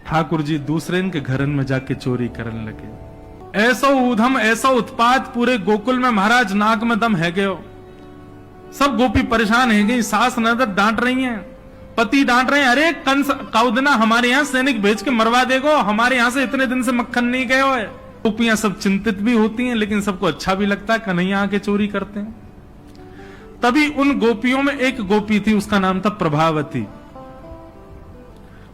ठाकुर जी दूसरे के घरन में जाके चोरी करने लगे। ऐसा ऊधम ऐसा उत्पात पूरे गोकुल में महाराज नाक में दम है गयो। सब गोपी परेशान है गई, सास ननद डांट रही हैं, पति डांट रहे हैं, अरे कंस कौदना हमारे यहाँ सैनिक भेज के मरवा देगो, हमारे यहाँ से इतने दिन से मक्खन नहीं गयो है। गोपियां सब चिंतित भी होती हैं, लेकिन सबको अच्छा भी लगता है, कन्हैया आके चोरी करते हैं। तभी उन गोपियों में एक गोपी थी, उसका नाम था प्रभावती।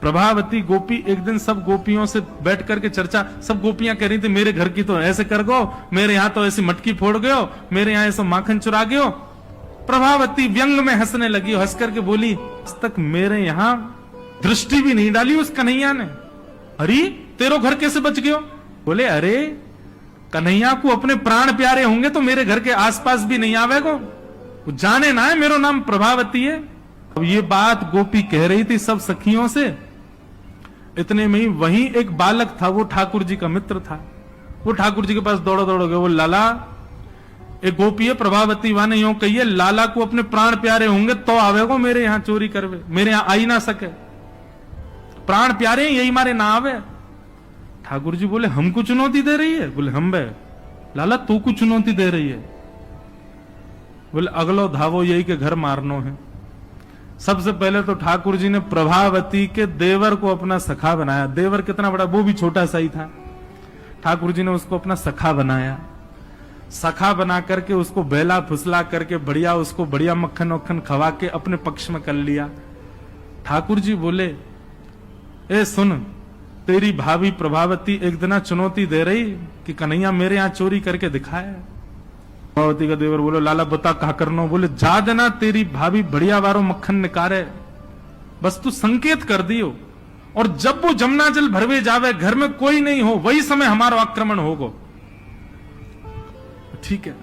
प्रभावती गोपी एक दिन सब गोपियों से बैठ करके चर्चा, सब गोपियां कह रही थी मेरे घर की तो ऐसे कर गो, मेरे यहाँ तो ऐसी मटकी फोड़ गयो, मेरे यहाँ ऐसा माखन चुरा गयो। प्रभावती व्यंग में हंसने लगी, हंस करके बोली आज तक मेरे यहाँ दृष्टि भी नहीं डाली उस कन्हैया ने। अरे तेरो घर कैसे बच गयो? बोले अरे कन्हैया को अपने प्राण प्यारे होंगे तो मेरे घर के आसपास भी नहीं आवेगो, जाने ना है मेरा नाम प्रभावती है। अब ये बात गोपी कह रही थी सब सखियों से, इतने में ही वहीं एक बालक था, वो ठाकुर जी का मित्र था। वो ठाकुर जी के पास दौड़ो दौड़ो गए, वो लाला एक गोपी है प्रभावती वाने यूं कहिए लाला को अपने प्राण प्यारे होंगे तो आवेगो मेरे यहाँ चोरी करवे, मेरे यहाँ आई ना सके, प्राण प्यारे यही मारे ना आवे। ठाकुर जी बोले हमको चुनौती दे रही है? बोले हम बे लाला तू को चुनौती दे रही है? बोले अगलो धावो यही के घर मारनो है। सबसे पहले तो ठाकुर जी ने प्रभावती के देवर को अपना सखा बनाया। देवर कितना बड़ा, वो भी छोटा सा ही था। ठाकुर जी ने उसको अपना सखा बनाया। सखा बना करके उसको बेला फुसला करके बढ़िया उसको बढ़िया मक्खन वक्खन खवा के अपने पक्ष में कर लिया। ठाकुर जी बोले ए सुन, तेरी भाभी प्रभावती एक दिन चुनौती दे रही कि कन्हैया मेरे यहाँ चोरी करके दिखाए। प्रभावती का देवर बोलो लाला बता कहा करनो? बोले जा देना तेरी भाभी बढ़िया वारो मक्खन निकारे, बस तू संकेत कर दियो, और जब वो जमुना जल भरवे जावे घर में कोई नहीं हो वही समय हमारा आक्रमण होगो। ठीक है।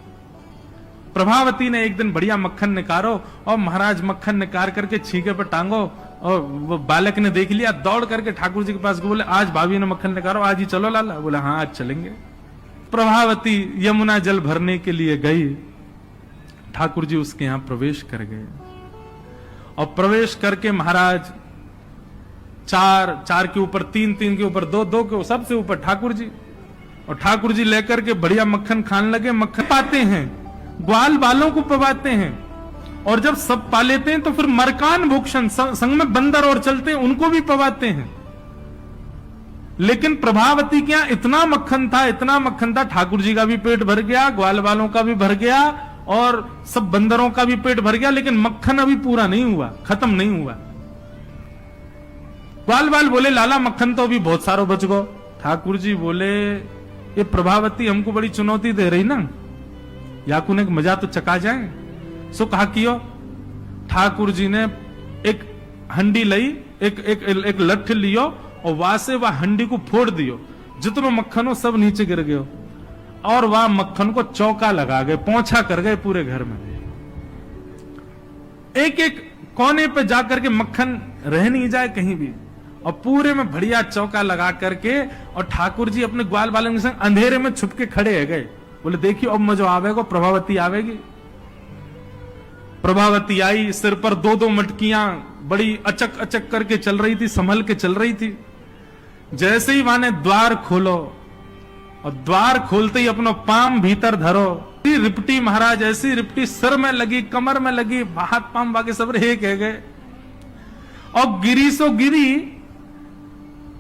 प्रभावती ने एक दिन बढ़िया मक्खन निकारो और महाराज मक्खन निकाल करके छीके पर टांगो, और वो बालक ने देख लिया, दौड़ करके ठाकुर जी के पास बोले आज भाभी ने मक्खन निकालो, आज ही चलो लाला। बोले हाँ आज चलेंगे। प्रभावती यमुना जल भरने के लिए गई। ठाकुर जी उसके यहां प्रवेश कर गए, और प्रवेश करके महाराज चार के ऊपर तीन के ऊपर दो के सबसे ऊपर ठाकुर जी, और ठाकुर जी लेकर के बढ़िया मक्खन खाने लगे। मक्खन पाते हैं, ग्वाल बालों को पवाते हैं, और जब सब पा लेते हैं तो फिर मरकान भूषण संग में बंदर और चलते हैं उनको भी पवाते हैं। लेकिन प्रभावती के यहां इतना मक्खन था, ठाकुर जी का भी पेट भर गया, ग्वाल बालों का भी भर गया, और सब बंदरों का भी पेट भर गया, लेकिन मक्खन अभी पूरा नहीं हुआ, खत्म नहीं हुआ। ग्वाल बाल बोले लाला मक्खन तो अभी बहुत सारो बच गो। ठाकुर जी बोले ये प्रभावती हमको बड़ी चुनौती दे रही ना, याकू ने मजा तो चका जाए। सो कहा कियो। ठाकुर जी ने एक हंडी लई, एक लठ लियो, और वहां से वह हंडी को फोड़ दियो, जितनो मक्खन हो सब नीचे गिर गयो, और वह मक्खन को चौका लगा गए, पोंछा कर गए पूरे घर में। एक एक कोने पे जाकर के मक्खन रह नहीं जाए कहीं भी, और पूरे में बढ़िया चौका लगा करके, और ठाकुर जी अपने ग्वाल बालों के संग अंधेरे में छुप के खड़े है गए। बोले देखियो अब मजो आवेगा, प्रभावती आवेगी। प्रभावती आई, सिर पर दो मटकियां बड़ी अचक अचक करके चल रही थी, संभल के चल रही थी। जैसे ही वहां ने द्वार खोलो, और द्वार खोलते ही अपना पाम भीतर धरो, रिपटी महाराज ऐसी रिपटी सिर में लगी, कमर में लगी, हाथ पाम बाके सब रहे कह गए, और गिरी सो गिरी।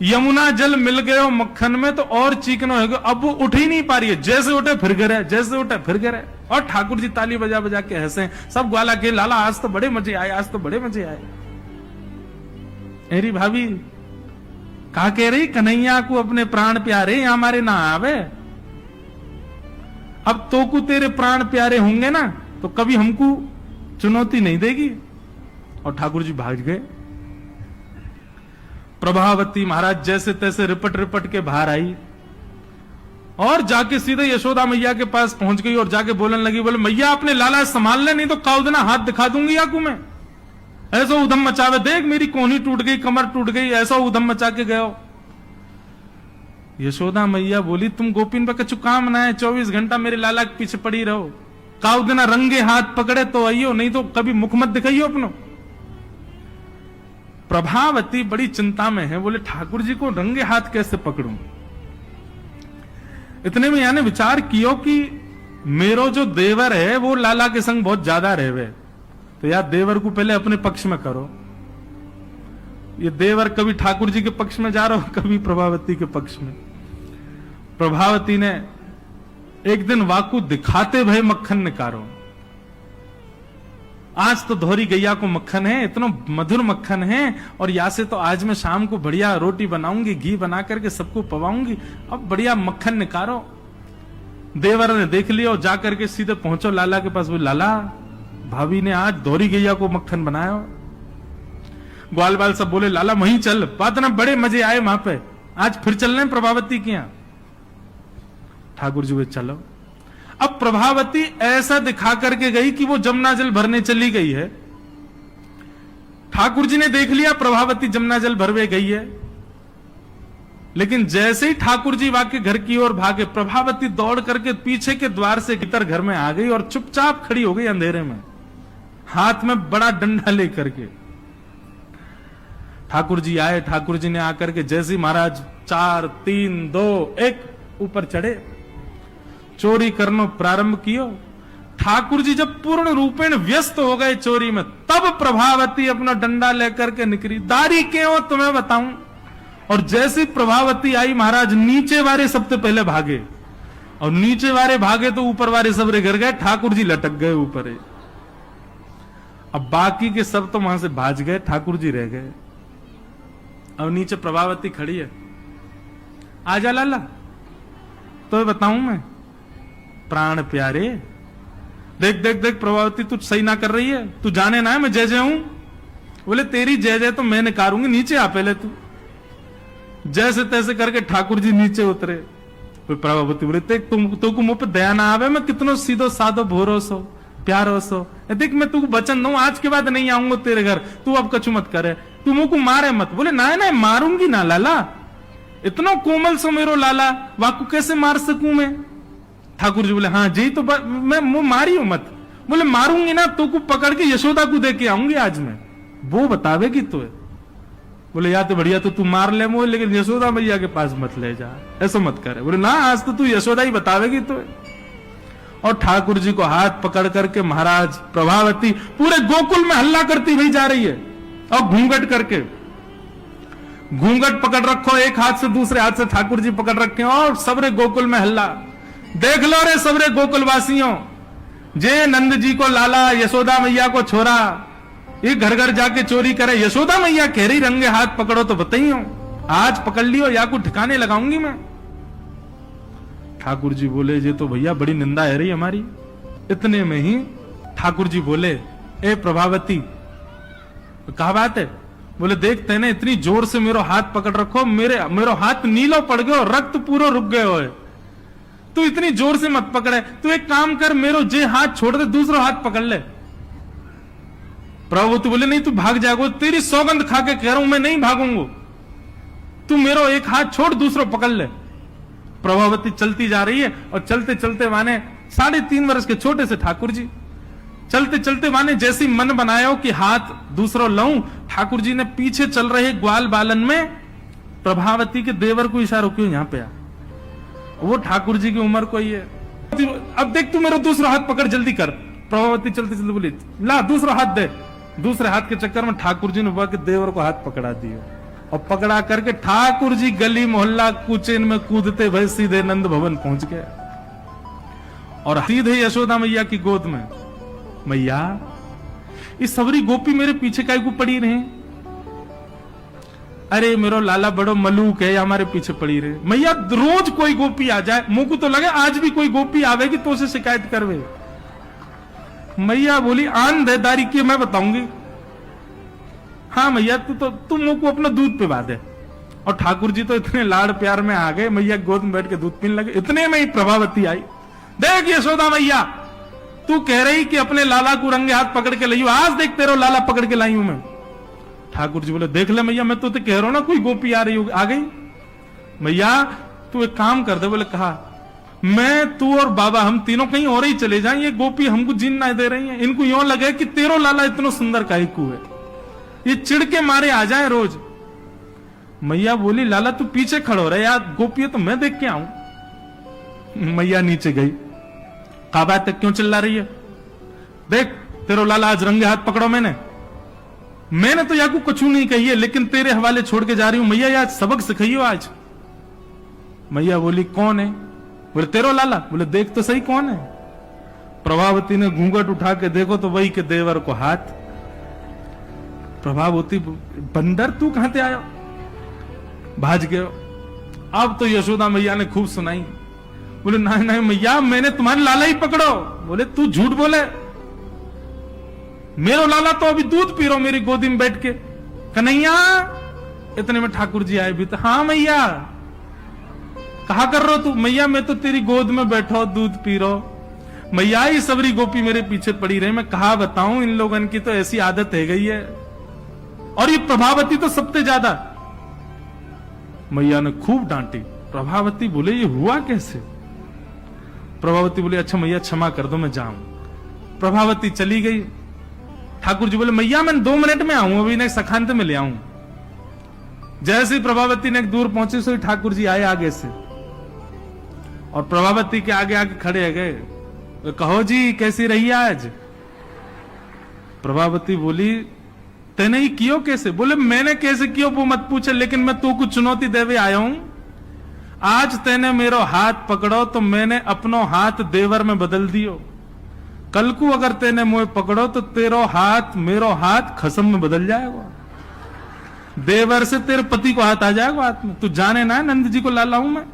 यमुना जल मिल गयो मक्खन में तो और चीकना हो गया, अब वो उठ ही नहीं पा रही है, जैसे उठे फिर गिरे, जैसे उठे फिर गिरे। और ठाकुर जी ताली बजा बजा के हंसे, सब ग्वाला के लाला आज तो बड़े मजे आए, आज तो बड़े मजे आए। मेरी भाभी कहा कह रही कन्हैया को अपने प्राण प्यारे यहाँ हमारे ना आवे, अब तो को तेरे प्राण प्यारे होंगे ना तो कभी हमको चुनौती नहीं देगी। और ठाकुर जी भाग गए। प्रभावती महाराज जैसे तैसे रिपट के बाहर आई, और जाके सीधे यशोदा मैया के पास पहुंच गई, और जाके बोलने लगी, बोले मैया अपने लाला संभाल ले, नहीं तो काउदना हाथ दिखा दूंगी आकू में। ऐसा उधम मचावे, देख मेरी कोहनी टूट गई, कमर टूट गई, ऐसा उधम मचा के गयो। यशोदा मैया बोली तुम गोपीन पर कछु काम ना है, 24 घंटा मेरे लाला के पीछे पड़ी रहो, काउदना रंगे हाथ पकड़े तो आइयो, नहीं तो कभी मुख मत दिखाइयो अपनो। प्रभावती बड़ी चिंता में है, बोले ठाकुर जी को रंगे हाथ कैसे पकड़ूं। इतने में यानी विचार कियो कि मेरो जो देवर है वो लाला के संग बहुत ज्यादा रहवे, तो यार देवर को पहले अपने पक्ष में करो। ये देवर कभी ठाकुर जी के पक्ष में जा रहा हो, कभी प्रभावती के पक्ष में। प्रभावती ने एक दिन वाकू दिखाते भय मक्खन निकारो, आज तो धोरी गैया को मक्खन है, इतना मधुर मक्खन है, और या से तो आज मैं शाम को बढ़िया रोटी बनाऊंगी, घी बना करके सबको पवाऊंगी, अब बढ़िया मक्खन निकारो। देवर ने देख लिया और जाकर के सीधे पहुंचो लाला के पास, बोले लाला भाभी ने आज धोरी गैया को मक्खन बनाया। ग्वाल बाल सब बोले लाला वहीं चल, बात ना बड़े मजे आए वहां पे, आज फिर चल रहे प्रभावती के यहां। ठाकुर जी बोले चलो। अब प्रभावती ऐसा दिखा करके गई कि वो जमुना जल भरने चली गई है। ठाकुर जी ने देख लिया प्रभावती जमुना जल भरवे गई है, लेकिन जैसे ही ठाकुर जी वाके घर की ओर भागे, प्रभावती दौड़ करके पीछे के द्वार से भीतर घर में आ गई और चुपचाप खड़ी हो गई अंधेरे में, हाथ में बड़ा डंडा लेकर के। ठाकुर जी आए, ठाकुर जी ने आकर के जैसे महाराज 4 3 2 1 ऊपर चढ़े, चोरी करनो प्रारंभ कियो। ठाकुर जी जब पूर्ण रूपेण व्यस्त हो गए चोरी में, तब प्रभावती अपना डंडा लेकर के निकली। दारी क्यों तुम्हें बताऊं। और जैसी प्रभावती आई, महाराज नीचे वाले सबसे पहले भागे, और नीचे वाले भागे तो ऊपर वाले सबरे गिर गए, ठाकुर जी लटक गए ऊपर। अब बाकी के सब तो वहां से भाज गए, ठाकुर जी रह गए। अब नीचे प्रभावती खड़ी है, आजा लाला तो बताऊं मैं। प्राण प्यारे, देख देख देख प्रभावती तू सही ना कर रही है, तू जाने ना है मैं जय जय हूं। बोले तेरी जय जय तो मैं निकारूंगी, नीचे आ पहले तू। जैसे तैसे करके ठाकुर जी नीचे उतरे। प्रभावती बोले देख तुमको मुंह पे दया ना आवे, मैं कितनो सीधो साधो भरोसो प्यारो सो, देख मैं तू वचन दूं आज के बाद नहीं आऊंगा तेरे घर, तू अब कछु मत करे, तू मुंह को मारे मत। बोले ना ना मारूंगी ना लाला, इतना कोमल सो मेरो लाला, वाकू कैसे मार सकूं मैं। ठाकुर जी बोले हाँ जी तो मैं मुंह मारी हूं मत। बोले मारूंगी ना तो को पकड़ के यशोदा को दे के आऊंगी आज मैं, वो बतावेगी तो। बोले या तो बढ़िया तो तू मार ले मुझे, लेकिन यशोदा मैया के पास मत ले जा, ऐसा मत करे। बोले ना आज तो तू यशोदा ही बतावेगी तो। और ठाकुर जी को हाथ पकड़ करके महाराज प्रभावती पूरे गोकुल में हल्ला करती हुई जा रही है, और घूंघट करके, घूंघट पकड़ रखो एक हाथ से, दूसरे हाथ से ठाकुर जी पकड़ रखे, और सबरे गोकुल में हल्ला। देख लो रे सबरे गोकुल वासियों, जे नंद जी को लाला, यशोदा मैया को छोरा, ये घर घर जाके चोरी करे। यशोदा मैया कह रही रंगे हाथ पकड़ो तो बताइयो, आज पकड़ लियो या को ठिकाने लगाऊंगी मैं। ठाकुर जी बोले ये तो भैया बड़ी निंदा है रही हमारी। इतने में ही ठाकुर जी बोले ए प्रभावती कहा बात है। बोले देख तेने इतनी जोर से मेरो हाथ पकड़ रखो, मेरो हाथ नीलो पड़ गयो, रक्त पूरा रुक गयो है, तू इतनी जोर से मत पकड़े, तू एक काम कर मेरो जे हाथ छोड़ दे दूसरा हाथ पकड़ ले। प्रभु तो बोले नहीं तू भाग जाएगा, तेरी सौगंध खा के कह रहा हूं मैं नहीं भागूंगा, तू मेरो एक हाथ छोड़ दूसरा पकड़ ले। प्रभावती चलती जा रही है, और चलते चलते माने 3.5 वर्ष के छोटे से ठाकुर जी चलते चलते माने जैसी मन बनायो कि हाथ दूसरा लाऊं, ठाकुर जी ने पीछे चल रहे ग्वाल बालन में प्रभावती के देवर को इशारा क्यों यहां पे आ, वो ठाकुर जी की उम्र को ही है। अब देख तू मेरा दूसरा हाथ पकड़ जल्दी कर। प्रभावती चलते चलते बोली ला दूसरा हाथ दे। दूसरे हाथ के चक्कर में ठाकुर जी ने वह के देवर को हाथ पकड़ा दिया, और पकड़ा करके ठाकुर जी गली मोहल्ला कूचेन में कूदते भय सीधे नंद भवन पहुंच गए, और सीधे यशोदा मैया की गोद में। मैया इस सबरी गोपी मेरे पीछे काहे को पड़ी रहे, अरे मेरो लाला बड़ो मलूक है, हमारे पीछे पड़ी रहे। मैया रोज कोई गोपी आ जाए, मुंह को तो लगे आज भी कोई गोपी आवेगी तो उसे शिकायत करवे। मैया बोली आन देदारी की मैं बताऊंगी। हाँ मैया तू मुंह को अपना दूध पिवा दे। और ठाकुर जी तो इतने लाड़ प्यार में आ गए, मैया गोद में बैठ के दूध पीने लगे। इतने में ही प्रभावती आई, देख यशोदा मैया तू कह रही कि अपने लाला को रंगे हाथ पकड़ के लाइयो, आज देख तेरा लाला पकड़ के लाई हूं मैं। ठाकुर जी बोले देख ले मैया मैं तो कह रहा हूं ना कोई गोपी आ रही हो, आ गई। मैया तू एक काम कर दे। बोले कहा मैं तू और बाबा हम तीनों कहीं और ही चले जाएं, ये गोपी हमको जीन ना दे रही हैं, इनको यूं लगे कि तेरो लाला इतना सुंदर काहे को है। ये चिढ़ के मारे आ जाए रोज। मैया बोली लाला तू पीछे खड़ो रहे यार, गोपी तो मैं देख के आऊं। मैया नीचे गई, कहा बात क्यों चिल्ला रही है, देख तेरो लाला आज रंगे हाथ पकड़ो। मैंने तो याकू कुछ नहीं कही है, लेकिन तेरे हवाले छोड़ के जा रही हूं। मैया यार सबक सिखाइयो आज। मैया बोली कौन है? बोले तेरो लाला। बोले देख तो सही कौन है। प्रभावती ने घूंघट उठा के देखो तो वही के देवर को हाथ। प्रभावती बंदर तू कहां से आया, भाज गयो। अब तो यशोदा मैया ने खूब सुनाई। बोले नहीं नहीं मैया मैंने तुम्हारे लाला ही पकड़ो। बोले तू झूठ बोले, मेरो लाला तो अभी दूध पी रहा मेरी गोदी में बैठ के। कन्हैया, इतने में ठाकुर जी आए भी तो, हाँ मैया कहा कर रहे हो तू? मैया मैं तो तेरी गोद में बैठो दूध पी रहा। मैया ही सबरी गोपी मेरे पीछे पड़ी रही, मैं कहा बताऊं, इन लोगों की तो ऐसी आदत है गई है। और ये प्रभावती तो सबसे ज्यादा। मैया ने खूब डांटी। प्रभावती बोले ये हुआ कैसे? प्रभावती बोले अच्छा मैया क्षमा कर दो मैं जाऊं। प्रभावती चली गई। ठाकुर जी बोले मैया मैं 2 मिनट में आऊं, अभी ने सखांत में ले आऊं। जैसे ही प्रभावती ने दूर पहुंचे सो ठाकुर जी आए आगे से और प्रभावती के आगे आगे खड़े गए। कहो जी कैसी रही आज? प्रभावती बोली तेने ही कियो कैसे? बोले मैंने कैसे कियो वो मत पूछे, लेकिन मैं तू को चुनौती देवे आया हूं। आज तेने मेरो हाथ पकड़ो तो मैंने अपनो हाथ देवर में बदल दियो। कल को अगर तेने मुझे पकड़ो तो तेरो हाथ मेरो हाथ खसम में बदल जाएगा। देवर से तेरे पति को हाथ आ जाएगा हाथ में। तू जाने ना नंद जी को लाला हूं मैं।